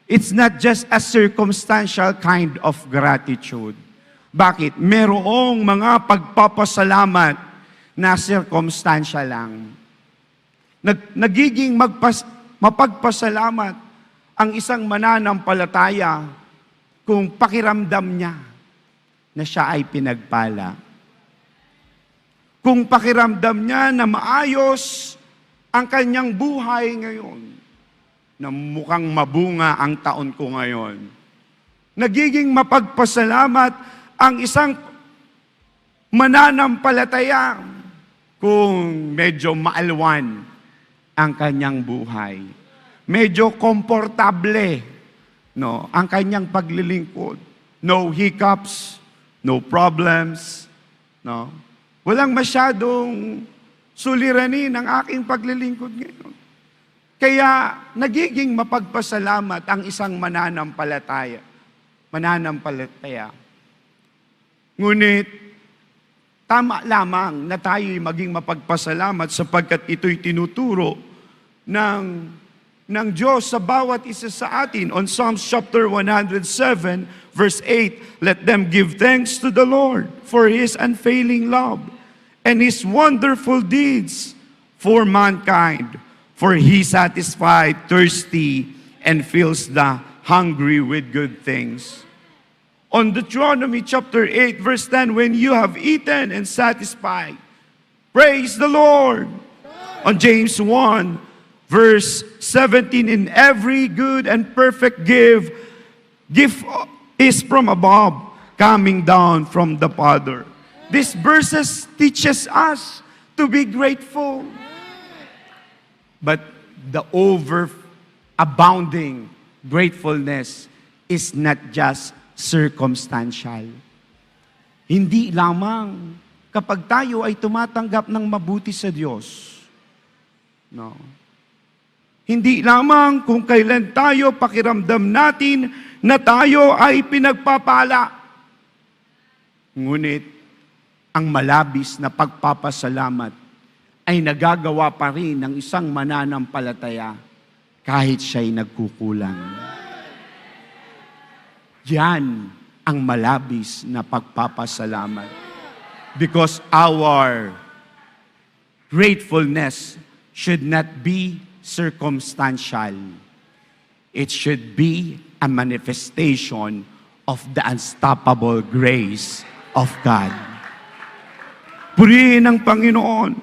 It's not just a circumstantial kind of gratitude. Bakit? Merong mga pagpapasalamat na circumstantial lang. Nagiging mapagpasalamat ang isang mananampalataya kung pakiramdam niya na siya ay pinagpala. Kung pakiramdam niya na maayos ang kanyang buhay ngayon, na mukhang mabunga ang taon ko ngayon. Nagiging mapagpasalamat ang isang mananampalataya kung medyo maalwan ang kanyang buhay. Medyo komportable, no, ang kanyang paglilingkod. No hiccups, no problems, no. Walang masyadong suliranin ang aking paglilingkod ngayon. Kaya nagiging mapagpasalamat ang isang mananampalataya. Ngunit, tama lamang na tayo'y maging mapagpasalamat sapagkat ito'y tinuturo ng Diyos sa bawat isa sa atin. On Psalms chapter 107, verse 8, let them give thanks to the Lord for His unfailing love and His wonderful deeds for mankind. For He satisfies thirsty and fills the hungry with good things. On Deuteronomy chapter 8, verse 10, when you have eaten and satisfied, praise the Lord. On James 1, verse 17, in every good and perfect gift is from above, coming down from the Father. These verses teaches us to be grateful. But the overabounding gratefulness is not just circumstantial. Hindi lamang kapag tayo ay tumatanggap ng mabuti sa Diyos. No. Hindi lamang kung kailan tayo pakiramdam natin na tayo ay pinagpapala. Ngunit, ang malabis na pagpapasalamat ay nagagawa pa rin ng isang mananampalataya kahit siya'y nagkukulang. Yan ang malabis na pagpapasalamat. Because our gratefulness should not be circumstantial. It should be a manifestation of the unstoppable grace of God. Purihin ang Panginoon.